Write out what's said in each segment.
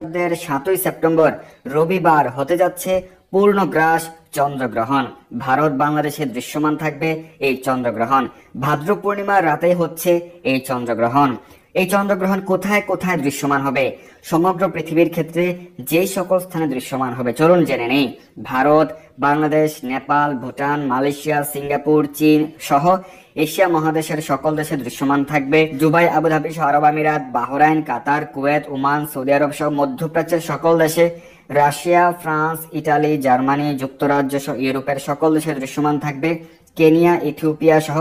7ই September রবিবার হতে যাচ্ছে পূর্ণগ্রাস চন্দ্রগ্রহণ। ভারত বাংলাদেশে দৃশ্যমান থাকবে এই চন্দ্রগ্রহণ। ভাদ্র পূর্ণিমার রাতে হচ্ছে এই চন্দ্রগ্রহণ। এই চন্দ্রগ্রহণ কোথায় কোথায় দৃশ্যমান হবে, সমগ্র পৃথিবীর ক্ষেত্রে যেই সকল স্থানে দৃশ্যমান হবে চলুন জেনে নেই। ভারত, বাংলাদেশ, নেপাল, ভুটান, মালয়েশিয়া, সিঙ্গাপুর, চীন সহ এশিয়া মহাদেশের সকল দেশে দৃশ্যমান থাকবে। দুবাই, আবুধাবি, আরব আমিরাত, বাহরাইন, কাতার, কুয়েত, ওমান, সৌদি আরব সহ মধ্যপ্রাচ্যের সকল দেশে, রাশিয়া, ফ্রান্স, ইটালি, জার্মানি, যুক্তরাজ্য সহ ইউরোপের সকল দেশে দৃশ্যমান থাকবে। কেনিয়া, ইথিওপিয়া সহ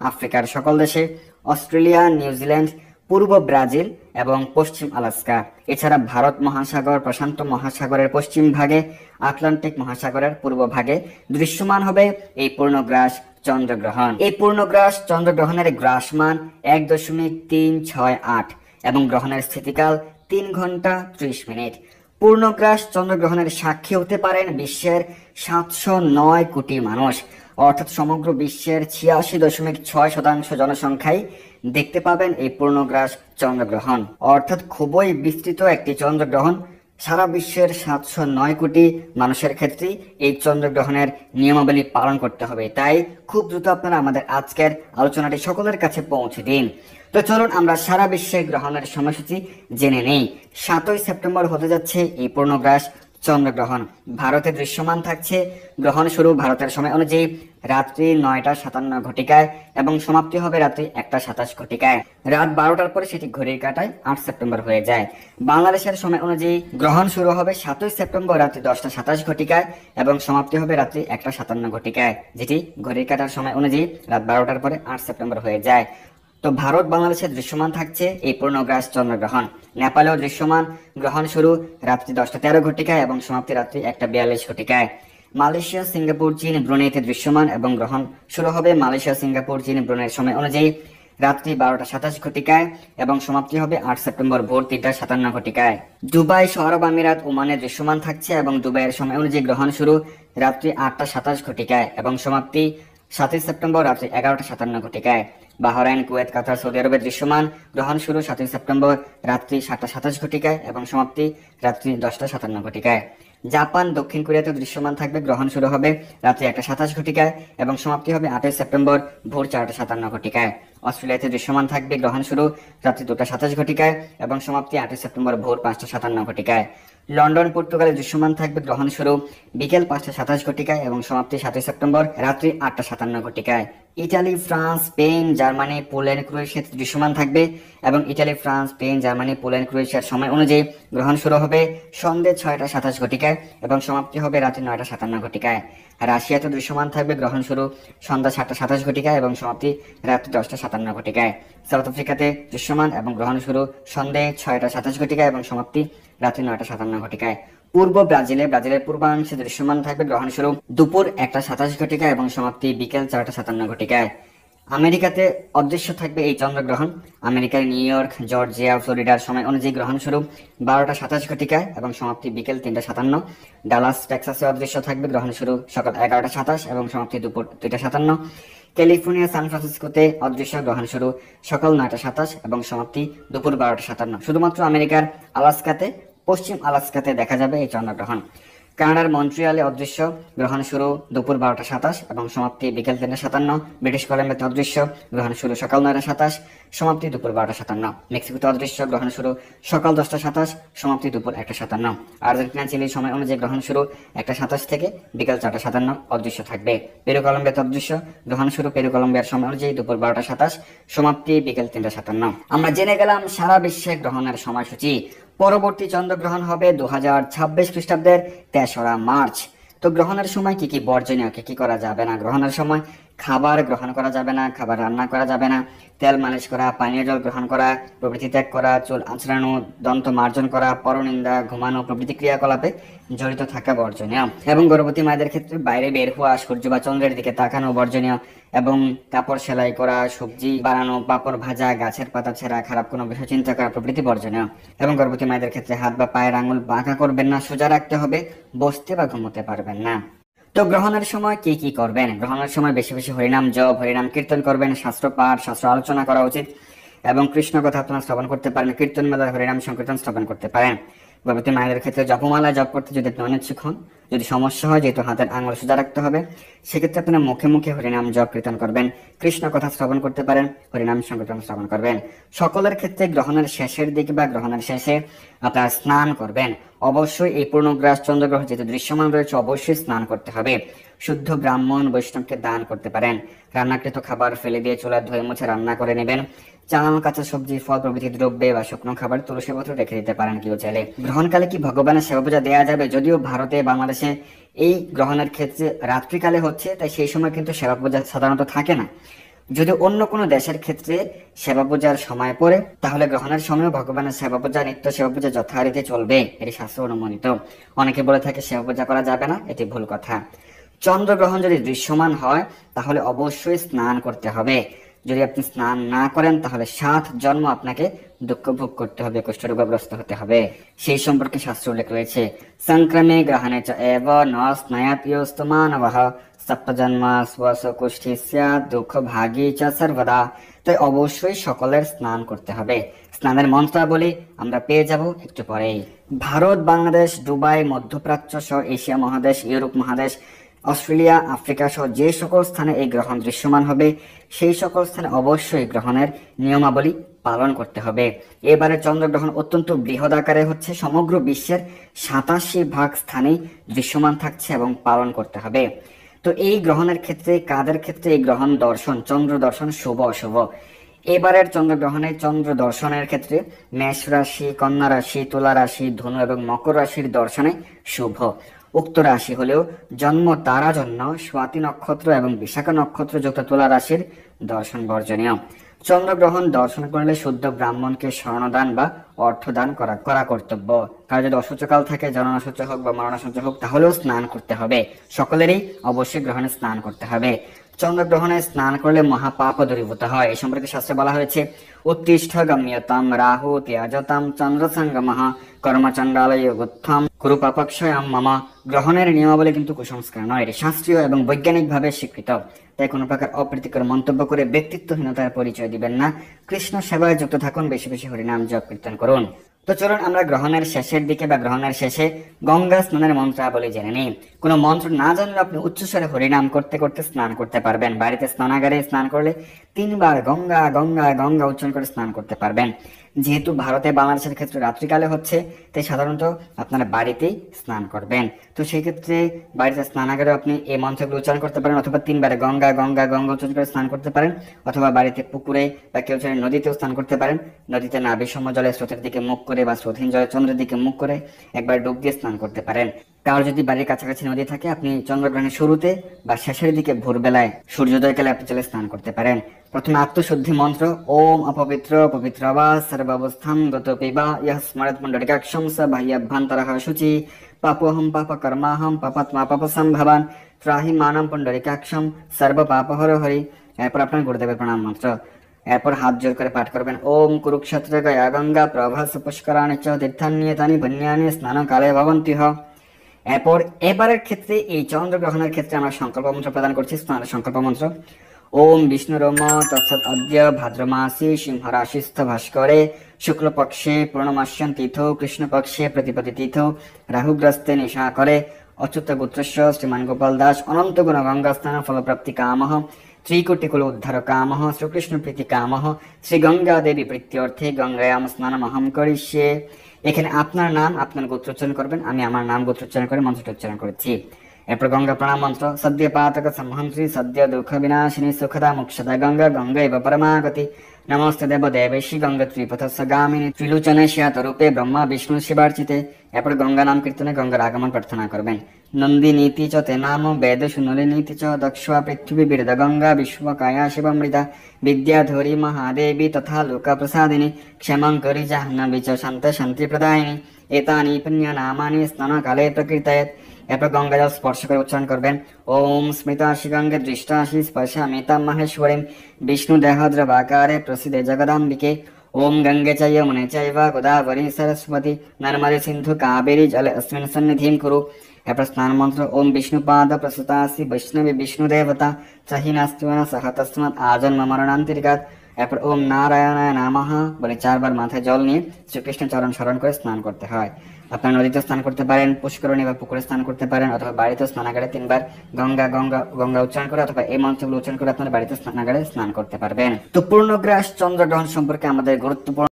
আফ্রিকার সকল দেশে, অস্ট্রেলিয়া, নিউজিল্যান্ড, পূর্ব ব্রাজিল এবং পশ্চিম আলাস্কা। এছাড়া ভারত মহাসাগর, প্রশান্ত মহাসাগরের পশ্চিম ভাগে, আটলান্টিক মহাসাগরের পূর্ব ভাগে দৃশ্যমান হবে এই পূর্ণগ্রাস চন্দ্রগ্রহণ। এই পূর্ণগ্রাস চন্দ্রগ্রহণের গ্রাসমান 1.368 এবং গ্রহণের স্থিতিকাল 3 ঘন্টা 30 মিনিট। পূর্ণগ্রাস চন্দ্রগ্রহণের সাক্ষী হতে পারেন বিশ্বের 709 কোটি মানুষ, অর্থাৎ সমগ্র বিশ্বের 86.6% জনসংখ্যাই দেখতে পাবেন এই পূর্ণগ্রাস চন্দ্রগ্রহণ। অর্থাৎ খুবই বিস্তৃত একটি চন্দ্রগ্রহণ। সারা বিশ্বের 709 কোটি মানুষের ক্ষেত্রে এই চন্দ্রগ্রহণের নিয়মাবলী পালন করতে হবে। তাই খুব দ্রুত আপনারা আমাদের আজকের আলোচনাটি সকলের কাছে পৌঁছে দিন। তো চলুন আমরা সারা বিশ্বের গ্রহণের সময়সূচি জেনে নেই। 7ই সেপ্টেম্বর হতে যাচ্ছে এই পূর্ণগ্রাস চন্দ্রগ্রহণ। ভারতে দৃশ্যমান থাকছে। গ্রহণ শুরু ভারতের সময় অনুযায়ী রাত্রি 9:57 এবং সমাপ্তি হবে রাত্রি 1:27। রাত 12টার পরে সেটি ঘড়ির কাঁটায় 8 সেপ্টেম্বর হয়ে যায়। বাংলাদেশের সময় অনুযায়ী গ্রহণ শুরু হবে 7ই সেপ্টেম্বর রাত্রি 10:27 এবং সমাপ্তি হবে রাত্রি 1:57, যেটি ঘড়ির কাঁটার সময় অনুযায়ী রাত 12টার পরে 8 সেপ্টেম্বর হয়ে যায়। তো ভারত বাংলাদেশে দৃশ্যমান থাকছে এই পূর্ণগ্রাস চন্দ্রগ্রহণ। নেপালেও দৃশ্যমান। গ্রহণ শুরু রাত্রি 10:13 এবং সমাপ্তি রাত্রি 1:42। মালয়েশিয়া, সিঙ্গাপুর, চীন, ব্রুনেইতে দৃশ্যমান এবং গ্রহণ শুরু হবে মালয়েশিয়া, সিঙ্গাপুর, চীন, ব্রুনেইয়ের সময় অনুযায়ী রাত্রি 12:27 এবং সমাপ্তি হবে 8 সেপ্টেম্বর ভোর 3:57। দুবাই, আরব আমিরাত, ওমানে দৃশ্যমান থাকছে এবং দুবাইয়ের সময় অনুযায়ী গ্রহণ শুরু রাত্রি 8:27 এবং সমাপ্তি 7ই সেপ্টেম্বর রাত্রি 11:57। বাহরাইন, কুয়েত, কাতার, সৌদি আরবে দৃশ্যমান। গ্রহণ শুরু 7ই সেপ্টেম্বর রাত্রি 7:27 এবং সমাপ্তি রাত্রি 10:57। জাপান, দক্ষিণ কোরিয়াতে দৃশ্যমান থাকবে। গ্রহণ শুরু হবে রাত্রি 1:27 এবং সমাপ্তি হবে 8ই সেপ্টেম্বর ভোর 4:57। অস্ট্রেলিয়াতে দৃশ্যমান থাকবে। গ্রহণ শুরু রাত্রি 2:27 এবং সমাপ্তি 8ই সেপ্টেম্বর ভোর 5:57। লন্ডন, পর্তুগালে দৃশ্যমান থাকবে। গ্রহণ শুরু বিকেল 5:27 এবং সমাপ্তি 7ই সেপ্টেম্বর রাত্রি 8:57। Italy, France, Spain, Germany, Poland, ক্রোয়েশিয়াতে দৃশ্যমান থাকবে এবং Italy, France, Spain, Germany, Poland, ক্রোয়েশিয়ার সময় অনুযায়ী গ্রহণ শুরু হবে সন্ধ্যে 6:27 এবং সমাপ্তি হবে রাত্রি 9:57। রাশিয়াতে দৃশ্যমান থাকবে। গ্রহণ শুরু সন্ধ্যা 7:27 এবং সমাপ্তি রাত্রি 10:57। সাউথ আফ্রিকাতে দৃশ্যমান এবং গ্রহণ শুরু সন্ধ্যে 6:27 এবং সমাপ্তি রাত্রি 9:57। পূর্ব ব্রাজিলের পূর্বাংশে দৃশ্যমান থাকবে। গ্রহণ শুরু দুপুর 1:27 এবং সমাপ্তি বিকেল 4:57। আমেরিকাতে অদৃশ্য থাকবে এই চন্দ্রগ্রহণ। আমেরিকার নিউ ইয়র্ক, জর্জিয়া, ফ্লোরিডার সময় অনুযায়ী গ্রহণ শুরু 12:27 এবং সমাপ্তি বিকেল 3:57। ডালাস, টেক্সাসে অদৃশ্য থাকবে। গ্রহণ শুরু সকাল 11:27 এবং সমাপ্তি দুপুর 2:57। ক্যালিফোর্নিয়া, সান ফ্রান্সিসকোতে অদৃশ্য। গ্রহণ শুরু সকাল 9:27 এবং সমাপ্তি দুপুর 12:57। শুধুমাত্র আমেরিকার আলাস্কাতে, পশ্চিম আলাস্কাতে দেখা যাবে এই চন্দ্রগ্রহণ। কানাডার মন্ট্রিয়ালে অদৃশ্য। গ্রহণ শুরু দুপুর 12:27 এবং সমাপ্তি বিকেল 3:57। ব্রিটিশ কলম্বিয়াতে অদৃশ্য। গ্রহণ শুরু সকাল 9:27, সমাপ্তি দুপুর 12:57। মেক্সিকোতে অদৃশ্য। গ্রহণ শুরু সকাল 10:27, সমাপ্তি দুপুর 1:57। আর্জেন্টিনা, চিলির সময় অনুযায়ী গ্রহণ শুরু 1:27 থেকে বিকেল 4:57 অদৃশ্য থাকবে। পেরু, কলম্বিয়াতে অদৃশ্য। গ্রহণ শুরু পেরু, কলম্বিয়ার সময় অনুযায়ী দুপুর 12:27, সমাপ্তি বিকেল 3:57। আমরা জেনে গেলাম সারা বিশ্বে গ্রহণের সময়সূচি। পরবর্তী চন্দ্রগ্রহণ হবে 2026 খ্রিস্টাব্দের 3রা মার্চ। তো গ্রহণের সময় কি কি বর্জনীয়, কি করা যাবে না? গ্রহণের সময় খাবার গ্রহণ করা যাবে না, খাবার রান্না করা যাবে না, তেল মালিশ করা, পানীয় জল গ্রহণ করা, প্রভৃতি ত্যাগ করা, চুল আঁচড়ানো, দন্ত মার্জন করা, পরনিন্দা, ঘুমানো প্রভৃতি ক্রিয়াকলাপে জড়িত থাকা বর্জনীয়। এবং গর্ভবতী মায়েদের ক্ষেত্রে বাইরে বের হওয়া, সূর্য বা চন্দ্রের দিকে তাকানো বর্জনীয়। এবং কাপড় সেলাই করা, সবজি বানানো, পাপড় ভাজা, গাছের পাতা ছেঁড়া, খারাপ কোনো বিষয় চিন্তা করা প্রভৃতি বর্জনীয়। এবং গর্ভবতী মায়েদের ক্ষেত্রে হাত বা পায়ের আঙুল বাঁকা করবেন না, সোজা রাখতে হবে, বসতে বা ঘুমোতে পারবেন না। তো গ্রহণের সময় কি কি করবেন? গ্রহণের সময় বেশি বেশি হরিনাম জপ, হরিনাম কীর্তন করবেন, শাস্ত্র পাঠ, শাস্ত্র আলোচনা করা উচিত এবং কৃষ্ণ কথা আপনারা শ্রবণ করতে পারেন, কীর্তন মেলায় হরিনাম সংকীর্তন শ্রবণ করতে পারেন। গর্ভবতী মায়েদের ক্ষেত্রে জপমালা জপ করতে যদি আপনি অনিচ্ছুক হন, যদি সমস্যা হয়, যেহেতু হাতের আঙুল সোজা রাখতে হবে, সেক্ষেত্রে আপনার মুখে মুখে হরিনাম জপ কীর্তন করবেন, কৃষ্ণ কথা শ্রবণ করতে পারেন, হরিনাম সংকীর্তন শ্রবণ করবেন। সকলের ক্ষেত্রে গ্রহণের শেষের দিকে বা গ্রহণের শেষে আপনারা স্নান করবেন। অবশ্যই এই পূর্ণগ্রাস চন্দ্রগ্রহণ যেহেতু দৃশ্যমান রয়েছে, অবশ্যই স্নান করতে হবে। শুদ্ধ ব্রাহ্মণ বৈষ্ণবকে দান করতে পারেন। রান্নাকৃত খাবার ফেলে দিয়ে চুলা ধুয়ে মুছে রান্না করে নেবেন। চাল, কাঁচা সবজি, ফল প্রভৃতি দ্রব্যে বা শুকনো খাবার তুলসী পত্র রেখে দিতে পারেন কেউ চাইলে। গ্রহণকালে কি ভগবানের সেবা পূজা দেওয়া যাবে? যদিও ভারতে, বাংলাদেশে এই গ্রহণের ক্ষেত্রে রাত্রিকালে হচ্ছে, তাই সেই সময় কিন্তু সেবা পূজা সাধারণত থাকে না। যদি অন্য কোনো দেশের ক্ষেত্রে সেবা পূজার সময় পড়ে, তাহলে গ্রহণের সময় ভগবানের সেবা পূজা, নিত্য সেবা পূজা যথারীতি চলবে, এটি শাস্ত্র অনুমোদিত। অনেকে বলে থাকে সেবা পূজা করা যাবে না, এটি ভুল কথা। চন্দ্রগ্রহণ যদি দৃশ্যমান হয় তাহলে অবশ্যই স্নান করতে হবে। যদি আপনি স্নান না করেন তাহলে 7 জন্ম আপনাকে দুঃখ ভোগ করতে হবে, কুষ্ঠরোগগ্রস্ত হতে হবে। সেই সম্পর্কে শাস্ত্র উল্লেখ রয়েছে, সংক্রমে গ্রহণে চ এব ন স্নায়াত ইয়স্তু মানবঃ সপ্তজন্ম স্বস কুষ্ঠি স্যাৎ দুঃখ ভাগী চ সর্বদা। তাই অবশ্যই সকলের স্নান করতে হবে। স্নানের মন্ত্রাবলী আমরা পেয়ে যাব একটু পরেই। ভারত, বাংলাদেশ, দুবাই, মধ্যপ্রাচ্য সহ এশিয়া মহাদেশ, ইউরোপ মহাদেশ, অস্ট্রেলিয়া, আফ্রিকা সহ যে সকল স্থানে এই গ্রহণ দৃশ্যমান হবে, সেই সকল স্থানে অবশ্যই গ্রহণের নিয়মাবলী পালন করতে হবে। এবারে চন্দ্রগ্রহণ অত্যন্ত বৃহৎ আকারে হচ্ছে, সমগ্র বিশ্বের 87 ভাগ স্থানেই দৃশ্যমান থাকছে এবং পালন করতে হবে। তো এই গ্রহণের ক্ষেত্রে কাদের ক্ষেত্রে এই গ্রহণ দর্শন, চন্দ্র দর্শন শুভ অশুভ? এবারের চন্দ্রগ্রহণে চন্দ্র দর্শনের ক্ষেত্রে মেষ রাশি, কন্যা রাশি, তুলা রাশি, ধনু এবং মকর রাশির দর্শনে শুভ। উক্ত রাশি হলেও জন্ম তারা জন্য স্বাতি নক্ষত্র এবং বিশাখা নক্ষত্র যুক্ত তুলা রাশির দর্শন বর্জনীয়। চন্দ্রগ্রহণ দর্শন করলে শুদ্ধ ব্রাহ্মণকে স্বর্ণদান বা অর্থদান করা কর্তব্য। কারো যদি অসুচকাল থাকে, জননাসূচ হোক বা মরণাসূচ হোক, তাহলেও স্নান করতে হবে। সকলেরই অবশ্যই গ্রহণে স্নান করতে হবে। চন্দ্রগ্রহণে স্নান করলে মহাপাপ দূরীভূত হয়। এই সম্পর্কে শাস্ত্রে বলা হয়েছে, উত্তিষ্ঠ গম্যতাম রাহু ত্যাজতাম চন্দ্রসঙ্গমঃ কর্মচণ্ডালয় গুত্থম কুরু পাপক্ষয়ম মম। গ্রহণের নিয়মাবলী কিন্তু কুসংস্কার নয়, এটি শাস্ত্রীয় এবং বৈজ্ঞানিকভাবে স্বীকৃত। তাই কোনো প্রকার অপ্রীতিকর মন্তব্য করে ব্যক্তিত্বহীনতার পরিচয় দিবেন না। কৃষ্ণ সেবায় যুক্ত থাকুন, বেশি বেশি হরিনাম জপ কীর্তন করুন। তো চলুন আমরা গ্রহণের শেষের দিকে বা গ্রহণের শেষে গঙ্গা স্নানের মন্ত্রাবলী জেনে নিই। কোনো মন্ত্র না জানলে আপনি উচ্চস্বরে হরিনাম করতে করতে স্নান করতে পারবেন। বাড়িতে স্নানাগারে স্নান করলে 3 বার গঙ্গা গঙ্গা গঙ্গা উচ্চারণ করে স্নান করতে পারবেন। যেহেতু ভারতে, বাংলাদেশের ক্ষেত্রে রাত্রিকালে হচ্ছে, তাই সাধারণত আপনারা বাড়িতেই স্নান করবেন। তো সেই ক্ষেত্রে বাড়িতে স্নানাগারে আপনি এই মন্ত্রগুলো উচ্চারণ করতে পারেন, অথবা 3 বারে গঙ্গা গঙ্গা গঙ্গা উচ্চারণ করে স্নান করতে পারেন, অথবা বাড়িতে পুকুরে বা কেউ চাইলে নদীতেও স্নান করতে পারেন। নদীতে না বিষম জলে স্রোতের দিকে মুখ করে বা স্রোতহীন জলে চন্দ্রের দিকে মুখ করে একবার ডুব দিয়ে স্নান করতে পারেন। কারোর যদি বাড়ির কাছাকাছি নদী থাকে, আপনি চন্দ্রগ্রহণের শুরুতে বা শেষের দিকে ভোরবেলায় সূর্যোদয়কালে আপনি চলে স্নান করতে পারেন। প্রথমে আত্মশুদ্ধি মন্ত্র, ওম অপবিত্র পবিত্র বা সর্বাবস্থাম গত পিবা ইহ স্মরত পুণ্ডরিকাক্ষম স বাহ্যাভ্যন্তরঃ শুচি পাপোহম পাপ কর্মাহম পাপাত্মা পাপ সম্ভবান ত্রাহি মানম পুণ্ডরিকাক্ষম সর্ব পাপহর হরি। এরপর আপনার গুরুদেবের প্রণাম মন্ত্র। এরপর হাত জোর করে পাঠ করবেন, ওম কুরুক্ষেত্র গয়া গঙ্গা প্রভাস পুষ্করাণি চ তীর্থান্যেতানি পুণ্যানি স্নান কালে ভবন্তিহ। এবারের ক্ষেত্রে এই চন্দ্রগ্রহণের ক্ষেত্রে আমরা সংকল্প মন্ত্র প্রদান করছি, স্নানের সংকল্প মন্ত্র। ওম বিষ্ণুরোম তৎসৎ অদ্য ভাদ্রমাসি সিংহ রাশিস্থ ভাস্করে শুক্লপক্ষে পূর্ণমাস্যাং তিথৌ কৃষ্ণপক্ষে প্রতিপতি তিথৌ রাহুগ্রস্তে নিশা করে অচ্যুত গোত্রস্য শ্রীমান গোপাল দাস অনন্ত গুণ গঙ্গা স্নান ফলপ্রাপ্তি কামঃ ত্রিকোটিকুল উদ্ধার কামঃ শ্রীকৃষ্ণ প্রীতি কামঃ শ্রী গঙ্গা দেবী প্রীত্যর্থে গঙ্গায়াম স্নানমহম করিষ্যে। এখানে আপনার নাম, আপনার গোত্রোচ্চারণ করবেন। আমি আমার নাম গোত্রোচ্চারণ করে মন্ত্রটি উচ্চারণ করেছি। এরপর গঙ্গা প্রণাম মন্ত্র, সদ্য পাতক সংহন্ত্রী সদ্য দুঃখ বিনাশিনী সুখদা মুক্ষদা গঙ্গা গঙ্গৈব পরমাগতি নমস্তে দেব দেবেশী গঙ্গা ত্রিপথস্য গামিনী ত্রিলোচনে শ্যাতরূপে ব্রহ্মা বিষ্ণু শিবার্চিতে। এরপর গঙ্গা নাম কীর্তনে গঙ্গার আগমন প্রার্থনা করবেন। নন্দী নীতি চ তে নাম বেদ সুনলি নীতি চ দক্ষা পৃথিবী বিরদ গঙ্গা বিশ্বকায়া শিবমৃতা বিদ্যাধরী মহাদেবী তথা লোকা প্রসাদিনী ক্ষমঙ্করি জাহ্নবী চ শান্ত শান্তি প্রদায়িনী এতানি পুণ্য নামানি স্নান কালে প্রকৃতায়ত। এরপর গঙ্গা জল স্পর্শ করে উচ্চারণ করবেন, ওম স্মৃতাশি গঙ্গে দৃষ্টাশি স্পর্শামি তাম মাহেশ্বরীম বিষ্ণু দেহদ্রবাকারে প্রসিদে জগদাম্বিকে। ওম গঙ্গে চৈব যমুনে চৈব গোদাবরী সরস্বতী নর্মদে সিন্ধু কাবেরী জলে अस्मिन् সন্নিধিম কুরু। এরপর স্নান মন্ত্র, ওম বিষ্ণুপাদ প্রসূতাসি বৈষ্ণবী বিষ্ণু দেবতা সহি নাস্তুনা সহ তস্মাৎ আজন্ম মরণান্তরিকাৎ। এরপর ওম নারায়ণায় নামঃ বলে 4 বার মাথায় জল নিয়ে শ্রীকৃষ্ণ চরণ স্মরণ করে স্নান করতে হয়। আপনার নদীতে স্নান করতে পারেন, পুষ্করণী বা পুকুরে স্নান করতে পারেন, অথবা বাড়িতে স্নানাগারে 3 বার গঙ্গা গঙ্গা গঙ্গা উচ্চারণ করে অথবা এই মন্ত্রগুলো উচ্চারণ করে আপনার বাড়িতে স্নানাগারে স্নান করতে পারবেন। তো পূর্ণগ্রাস চন্দ্রগ্রহণ সম্পর্কে আমাদের গুরুত্বপূর্ণ